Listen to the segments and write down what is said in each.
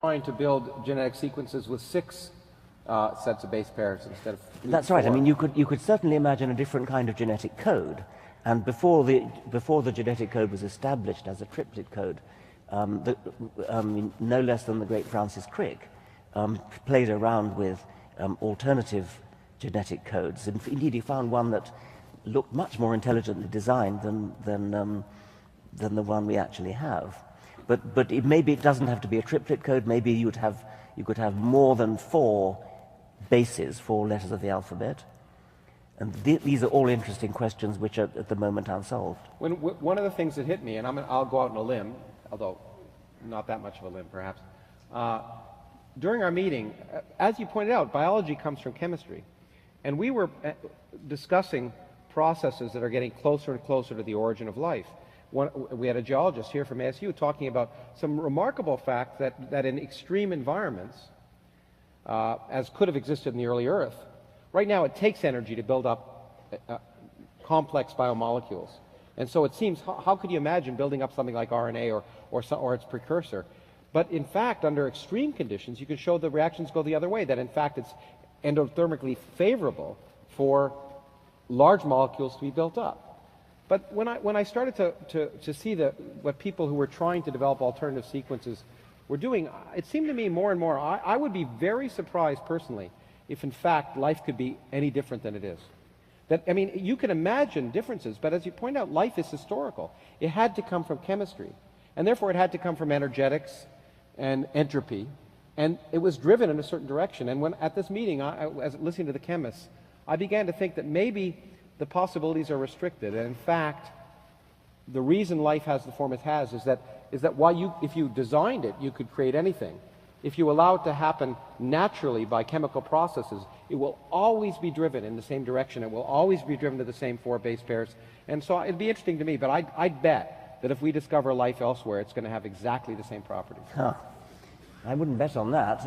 trying to build genetic sequences with 6 sets of base pairs instead of 3 That's or right. 4. I mean, you could certainly imagine a different kind of genetic code. And before the genetic code was established as a triplet code, no less than the great Francis Crick played around with alternative genetic codes. And indeed, he found one that looked much more intelligently designed than the one we actually have. But maybe it doesn't have to be a triplet code. Maybe you could have more than 4 bases, 4 letters of the alphabet. And these are all interesting questions which are at the moment unsolved. One of the things that hit me, and I'll go out on a limb, although not that much of a limb perhaps, during our meeting, as you pointed out, biology comes from chemistry. And we were discussing processes that are getting closer and closer to the origin of life. We had a geologist here from ASU talking about some remarkable fact that in extreme environments, as could have existed in the early Earth, right now it takes energy to build up complex biomolecules. And so it seems, how could you imagine building up something like RNA or its precursor? But in fact, under extreme conditions, you can show the reactions go the other way, that in fact it's endothermically favorable for large molecules to be built up. But when I started to see what people who were trying to develop alternative sequences were doing, it seemed to me more and more, I would be very surprised personally if in fact life could be any different than it is. I mean, you can imagine differences, but as you point out, life is historical. It had to come from chemistry, and therefore it had to come from energetics and entropy, and it was driven in a certain direction. And at this meeting, as listening to the chemists, I began to think that maybe the possibilities are restricted, and in fact, the reason life has the form it has is that if you designed it, you could create anything. If you allow it to happen naturally by chemical processes, it will always be driven in the same direction. It will always be driven to the same 4 base pairs. And so it'd be interesting to me, but I'd bet that if we discover life elsewhere, it's going to have exactly the same properties. Huh. I wouldn't bet on that.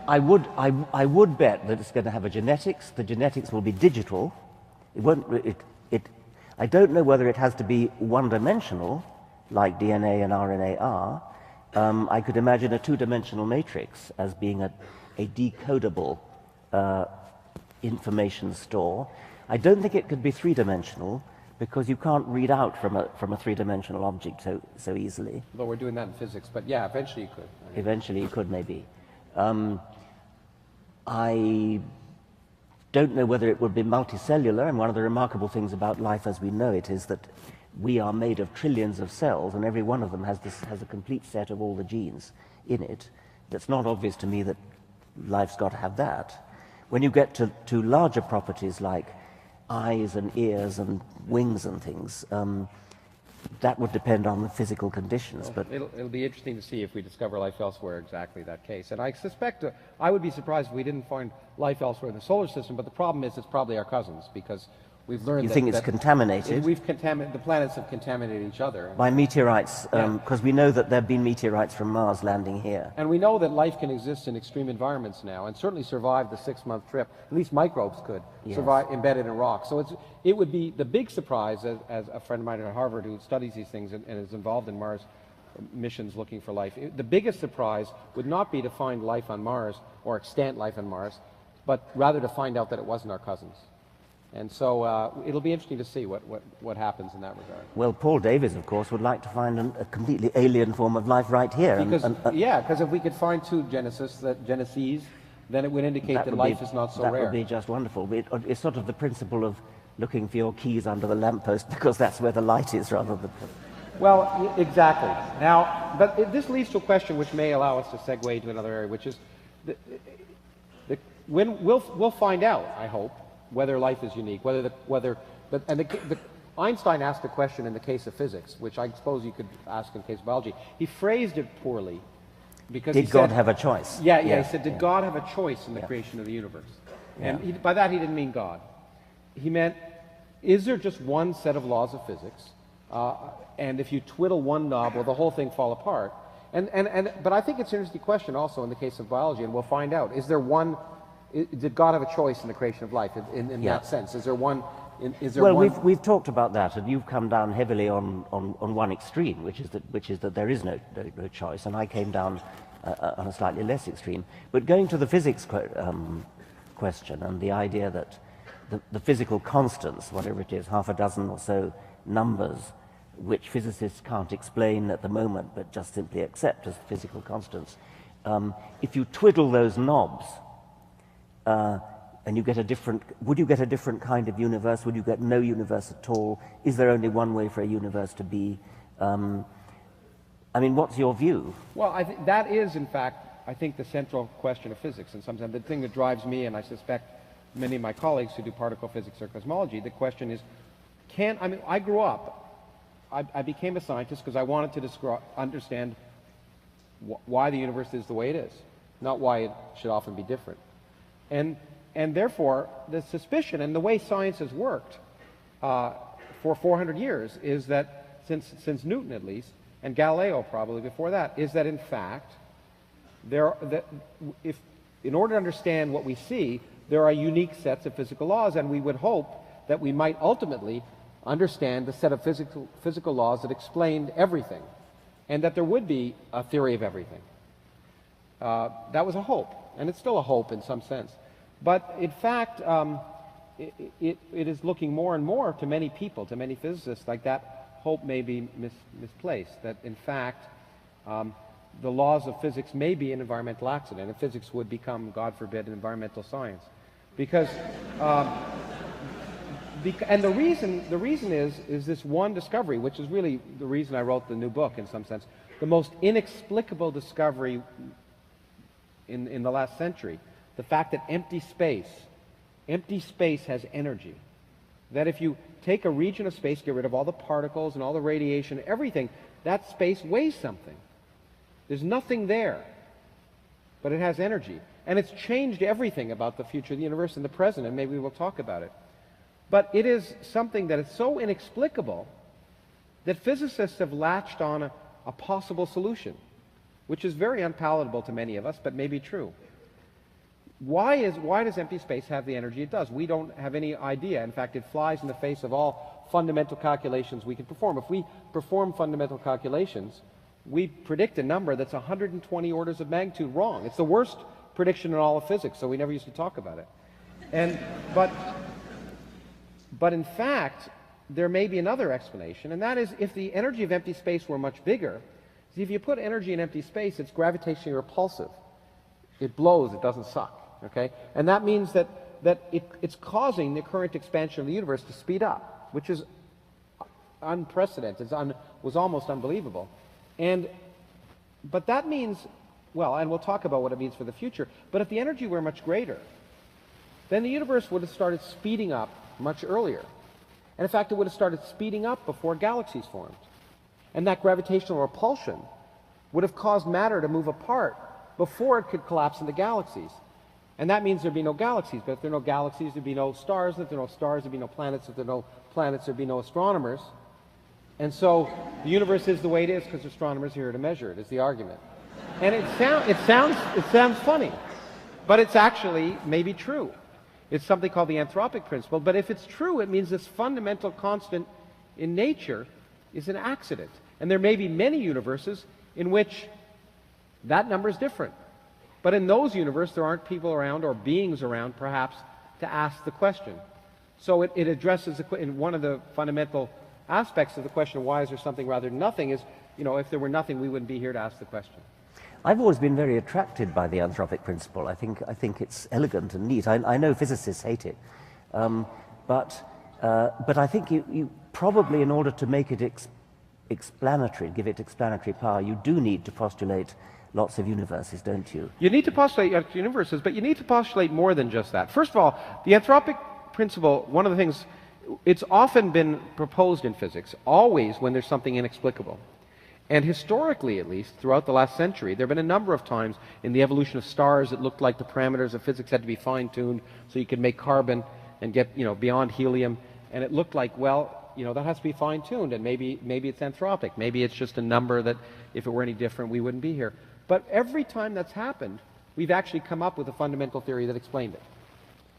I would bet that it's going to have a genetics. The genetics will be digital. It won't. I don't know whether it has to be one-dimensional, like DNA and RNA are. I could imagine a 2-dimensional matrix as being a decodable information store. I don't think it could be 3-dimensional, because you can't read out from a 3-dimensional object so easily. Although we're doing that in physics, but yeah, eventually you could. Eventually you could, maybe. I don't know whether it would be multicellular, and one of the remarkable things about life as we know it is that we are made of trillions of cells, and every one of them has a complete set of all the genes in it. That's not obvious to me that life's got to have that. When you get to larger properties like eyes and ears and wings and things, that would depend on the physical conditions. Well, but it'll be interesting to see if we discover life elsewhere exactly that case. And I suspect, I would be surprised if we didn't find life elsewhere in the solar system, but the problem is it's probably our cousins, because we've learned you think it's contaminated? The planets have contaminated each other. By meteorites, because we know that there have been meteorites from Mars landing here. And we know that life can exist in extreme environments now, and certainly survive the 6-month trip. At least microbes could survive embedded in rock. So it would be the big surprise, as a friend of mine at Harvard who studies these things and is involved in Mars missions looking for life. The biggest surprise would not be to find life on Mars or extant life on Mars, but rather to find out that it wasn't our cousins. And so it'll be interesting to see what happens in that regard. Well, Paul Davies, of course, would like to find a completely alien form of life right here. Because if we could find 2 geneses, then it would indicate that life is not so rare. That would be just wonderful. It's sort of the principle of looking for your keys under the lamppost, because that's where the light is rather than... Well, exactly. Now, but this leads to a question which may allow us to segue into another area, which is, when we'll find out, I hope, whether life is unique, Einstein asked a question in the case of physics, which I suppose you could ask in the case of biology. He phrased it poorly, because did God have a choice? Yeah, he said, did God have a choice in the creation of the universe? And by that he didn't mean God. He meant, is there just one set of laws of physics, and if you twiddle one knob, will the whole thing fall apart? But I think it's an interesting question also in the case of biology, and we'll find out. Did God have a choice in the creation of life in that sense? Is there one is there Well, one? we've talked about that, and you've come down heavily on one extreme, which is that there is no choice, and I came down on a slightly less extreme. But going to the physics question and the idea that the physical constants, whatever it is, half a dozen or so numbers, which physicists can't explain at the moment, but just simply accept as physical constants, if you twiddle those knobs, and you get a different, would you get a different kind of universe? Would you get no universe at all? Is there only one way for a universe to be? I mean, what's your view? Well, I think that is, in fact, I think the central question of physics, and sometimes the thing that drives me, and I suspect many of my colleagues who do particle physics or cosmology, the question is, I mean, I grew up, I became a scientist because I wanted to understand why the universe is the way it is, not why it should often be different. And therefore, the suspicion and the way science has worked for 400 years is that, since Newton at least, and Galileo probably before that, is that in fact, in order to understand what we see, there are unique sets of physical laws, and we would hope that we might ultimately understand the set of physical laws that explained everything, and that there would be a theory of everything. That was a hope, and it's still a hope in some sense. But in fact, it is looking more and more to many people, to many physicists, like that hope may be misplaced, that in fact the laws of physics may be an environmental accident, and physics would become, God forbid, an environmental science. Because, and the reason is this one discovery, which is really the reason I wrote the new book in some sense, the most inexplicable discovery in the last century, the fact that empty space has energy. That if you take a region of space, get rid of all the particles and all the radiation, everything, that space weighs something. There's nothing there, but it has energy. And it's changed everything about the future of the universe and the present, and maybe we'll talk about it. But it is something that is so inexplicable that physicists have latched on a possible solution, which is very unpalatable to many of us, but may be true. Why does empty space have the energy it does? We don't have any idea. In fact, it flies in the face of all fundamental calculations we can perform. If we perform fundamental calculations, we predict a number that's 120 orders of magnitude wrong. It's the worst prediction in all of physics, so we never used to talk about it. But in fact, there may be another explanation, and that is if the energy of empty space were much bigger, see, if you put energy in empty space, it's gravitationally repulsive. It blows, it doesn't suck. Okay? And that means that it's causing the current expansion of the universe to speed up, which is unprecedented, was almost unbelievable. But that means, well, and we'll talk about what it means for the future, but if the energy were much greater, then the universe would have started speeding up much earlier. And in fact, it would have started speeding up before galaxies formed. And that gravitational repulsion would have caused matter to move apart before it could collapse into galaxies. And that means there'd be no galaxies. But if there are no galaxies, there'd be no stars. If there are no stars, there'd be no planets. If there are no planets, there'd be no astronomers. And so the universe is the way it is because astronomers are here to measure it, is the argument. And it sounds funny, but it's actually maybe true. It's something called the anthropic principle. But if it's true, it means this fundamental constant in nature is an accident. And there may be many universes in which that number is different. But in those universes, there aren't people around or beings around, perhaps, to ask the question. So it addresses, in one of the fundamental aspects of the question of why is there something rather than nothing is, if there were nothing, we wouldn't be here to ask the question. I've always been very attracted by the anthropic principle. I think it's elegant and neat. I know physicists hate it. But I think you probably, in order to make it explanatory, give it explanatory power, you do need to postulate lots of universes, don't you? You need to postulate universes, but you need to postulate more than just that. First of all, the anthropic principle, one of the things, it's often been proposed in physics, always when there's something inexplicable. And historically, at least, throughout the last century, there have been a number of times in the evolution of stars it looked like the parameters of physics had to be fine-tuned so you could make carbon and get, beyond helium. And it looked like, well, that has to be fine-tuned, and maybe it's anthropic. Maybe it's just a number that, if it were any different, we wouldn't be here. But every time that's happened, we've actually come up with a fundamental theory that explained it.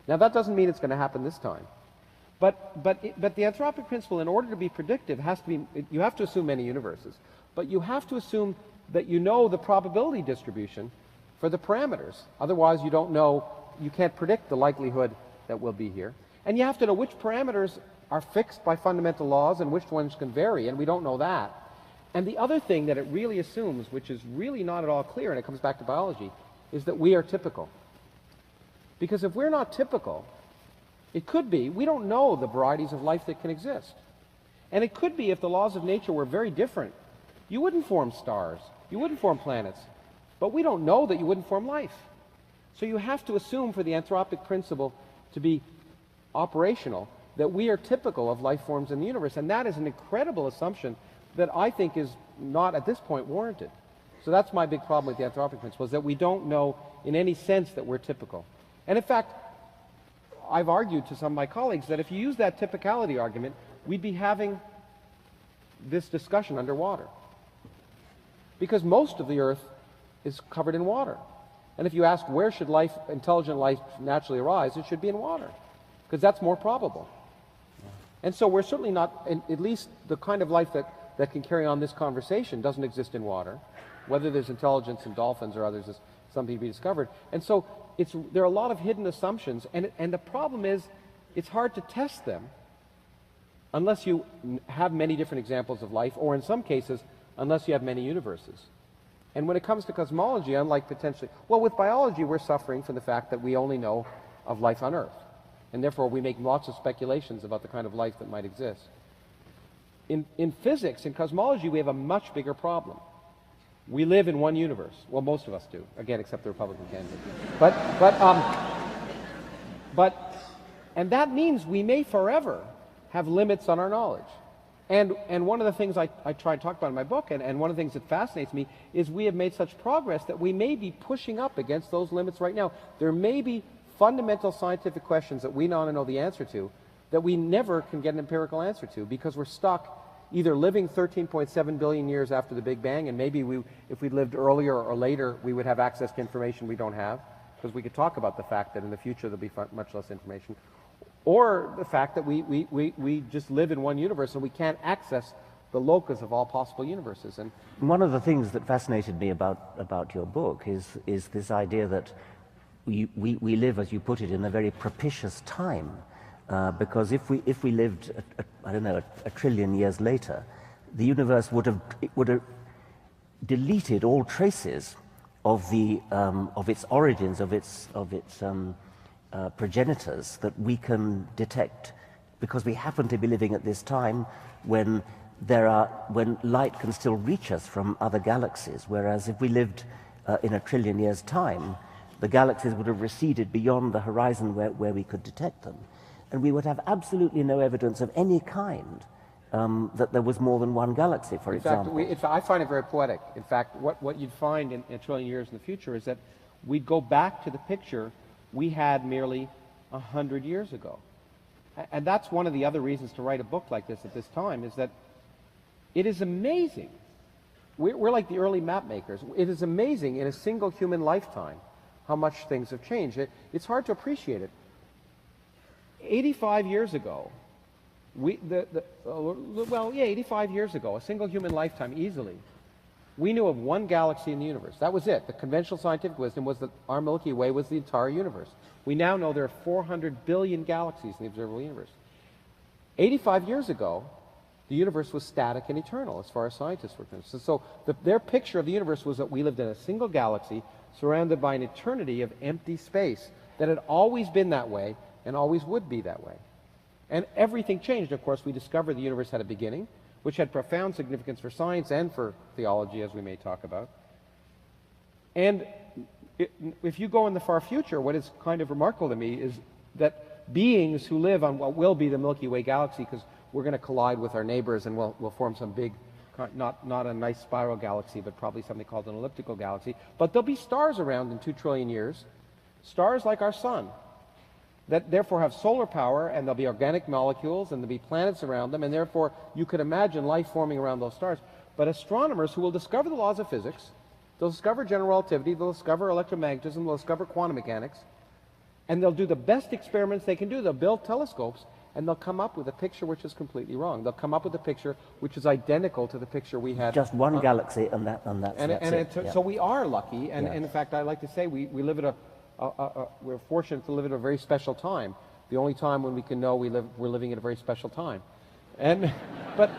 Now, that doesn't mean it's going to happen this time. But the anthropic principle, in order to be predictive, has to be, you have to assume many universes, but you have to assume that you know the probability distribution for the parameters. Otherwise, you don't know, you can't predict the likelihood that we'll be here. And you have to know which parameters are fixed by fundamental laws and which ones can vary, and we don't know that. And the other thing that it really assumes, which is really not at all clear, and it comes back to biology, is that we are typical. Because if we're not typical, it could be, we don't know the varieties of life that can exist. And it could be if the laws of nature were very different. You wouldn't form stars, you wouldn't form planets, but we don't know that you wouldn't form life. So you have to assume for the anthropic principle to be operational that we are typical of life forms in the universe. And that is an incredible assumption that I think is not at this point warranted. So that's my big problem with the anthropic principle, is that we don't know in any sense that we're typical. And in fact, I've argued to some of my colleagues that if you use that typicality argument, we'd be having this discussion underwater. Because most of the Earth is covered in water. And if you ask where should life, intelligent life naturally arise, it should be in water, because that's more probable. And so we're certainly not, at least the kind of life that can carry on this conversation doesn't exist in water. Whether there's intelligence in dolphins or others is something to be discovered. And so there are a lot of hidden assumptions, and the problem is it's hard to test them unless you have many different examples of life, or in some cases, unless you have many universes. And when it comes to cosmology, unlike potentially, well, with biology, we're suffering from the fact that we only know of life on Earth. And therefore, we make lots of speculations about the kind of life that might exist. In physics, in cosmology, we have a much bigger problem. We live in one universe. Well, most of us do. Again, except the Republican candidate. And that means we may forever have limits on our knowledge. And one of the things I try to talk about in my book, and one of the things that fascinates me, is we have made such progress that we may be pushing up against those limits right now. There may be fundamental scientific questions that we want to know the answer to that we never can get an empirical answer to, because we're stuck either living 13.7 billion years after the Big Bang, and maybe if we lived earlier or later, we would have access to information we don't have, because we could talk about the fact that in the future there'll be much less information, or the fact that we just live in one universe and we can't access the locus of all possible universes. And one of the things that fascinated me about your book is this idea that we live, as you put it, in a very propitious time, because if we lived, I don't know, a trillion years later, the universe would have deleted all traces of its origins, of its progenitors that we can detect, because we happen to be living at this time when light can still reach us from other galaxies, whereas if we lived in a trillion years' time, the galaxies would have receded beyond the horizon where we could detect them. And we would have absolutely no evidence of any kind that there was more than one galaxy, for example. In fact, I find it very poetic. In fact, what you'd find in a trillion years in the future is that we'd go back to the picture we had merely 100 years ago. And that's one of the other reasons to write a book like this at this time, is that it is amazing. We're like the early map makers. It is amazing in a single human lifetime how much things have changed. It's hard to appreciate it. 85 years ago, 85 years ago, a single human lifetime easily, we knew of one galaxy in the universe. That was it. The conventional scientific wisdom was that our Milky Way was the entire universe. We now know there are 400 billion galaxies in the observable universe. 85 years ago, the universe was static and eternal as far as scientists were concerned. So their picture of the universe was that we lived in a single galaxy surrounded by an eternity of empty space, that had always been that way and always would be that way. And everything changed. Of course, we discovered the universe had a beginning, which had profound significance for science and for theology, as we may talk about. And if you go in the far future, what is kind of remarkable to me is that beings who live on what will be the Milky Way galaxy, because we're going to collide with our neighbors and we'll form some big, not a nice spiral galaxy, but probably something called an elliptical galaxy. But there'll be stars around in 2 trillion years, stars like our sun, that therefore have solar power, and there'll be organic molecules, and there'll be planets around them, and therefore you could imagine life forming around those stars. But astronomers who will discover the laws of physics, they'll discover general relativity, they'll discover electromagnetism, they'll discover quantum mechanics, and they'll do the best experiments they can do. They'll build telescopes, and they'll come up with a picture which is completely wrong. They'll come up with a picture which is identical to the picture we had. Just one galaxy, and that's it. Yeah. So we are lucky, and, Yeah. and in fact, I like to say we live at we're fortunate to live at a very special time. The only time when we can know we're living at a very special time. But